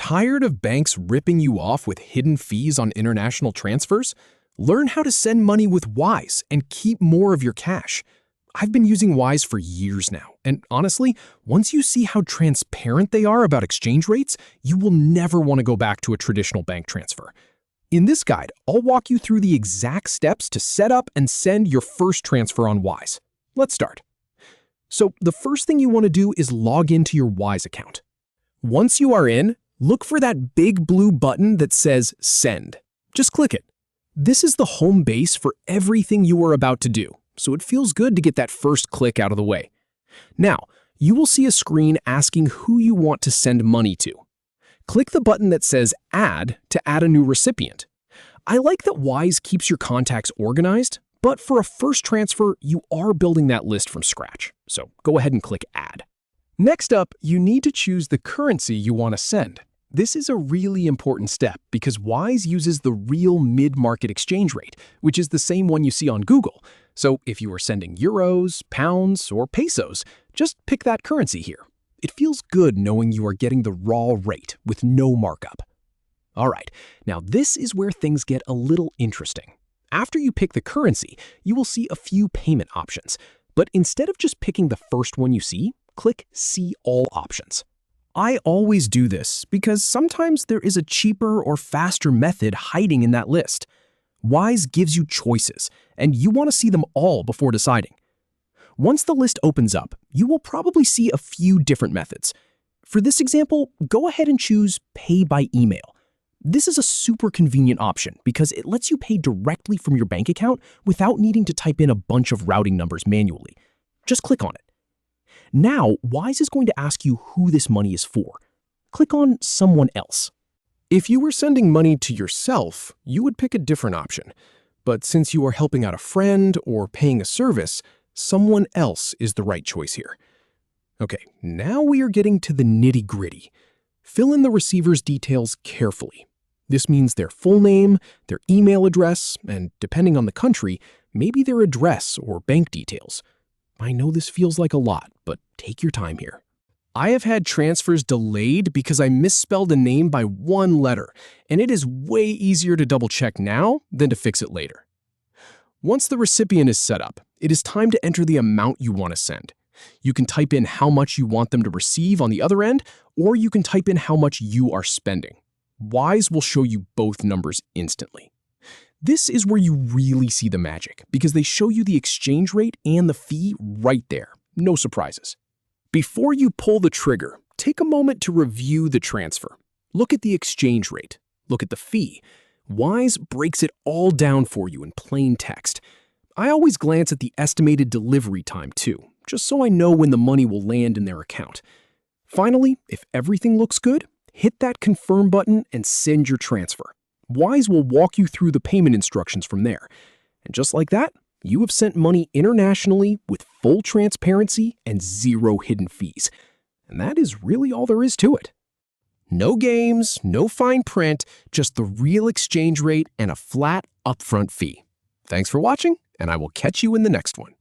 Tired of banks ripping you off with hidden fees on international transfers? Learn how to send money with Wise and keep more of your cash. I've been using Wise for years now, and honestly, once you see how transparent they are about exchange rates, you will never want to go back to a traditional bank transfer. In this guide, I'll walk you through the exact steps to set up and send your first transfer on Wise. Let's start. So the first thing you want to do is log into your Wise account. Once you are in, look for that big blue button that says Send. Just click it. This is the home base for everything you are about to do, so it feels good to get that first click out of the way. Now, you will see a screen asking who you want to send money to. Click the button that says Add to add a new recipient. I like that Wise keeps your contacts organized, but for a first transfer, you are building that list from scratch, so go ahead and click Add. Next up, you need to choose the currency you want to send. This is a really important step because Wise uses the real mid-market exchange rate, which is the same one you see on Google. So if you are sending euros, pounds, or pesos, just pick that currency here. It feels good knowing you are getting the raw rate with no markup. All right, now this is where things get a little interesting. After you pick the currency, you will see a few payment options. But instead of just picking the first one you see, click See All options. I always do this because sometimes there is a cheaper or faster method hiding in that list. Wise gives you choices, and you want to see them all before deciding. Once the list opens up, you will probably see a few different methods. For this example, go ahead and choose Pay by Email. This is a super convenient option because it lets you pay directly from your bank account without needing to type in a bunch of routing numbers manually. Just click on it. Now, Wise is going to ask you who this money is for. Click on Someone Else. If you were sending money to yourself, you would pick a different option. But since you are helping out a friend or paying a service, Someone Else is the right choice here. Okay, now we are getting to the nitty-gritty. Fill in the receiver's details carefully. This means their full name, their email address, and depending on the country, maybe their address or bank details. I know this feels like a lot, but take your time here. I have had transfers delayed because I misspelled a name by one letter, and it is way easier to double-check now than to fix it later. Once the recipient is set up, it is time to enter the amount you want to send. You can type in how much you want them to receive on the other end, or you can type in how much you are spending. Wise will show you both numbers instantly. This is where you really see the magic because they show you the exchange rate and the fee right there. No surprises. Before you pull the trigger, take a moment to review the transfer. Look at the exchange rate. Look at the fee. Wise breaks it all down for you in plain text. I always glance at the estimated delivery time too, just so I know when the money will land in their account. Finally, if everything looks good, hit that confirm button and send your transfer. Wise will walk you through the payment instructions from there. And just like that, you have sent money internationally with full transparency and zero hidden fees. And that is really all there is to it. No games, no fine print, just the real exchange rate and a flat upfront fee. Thanks for watching, and I will catch you in the next one.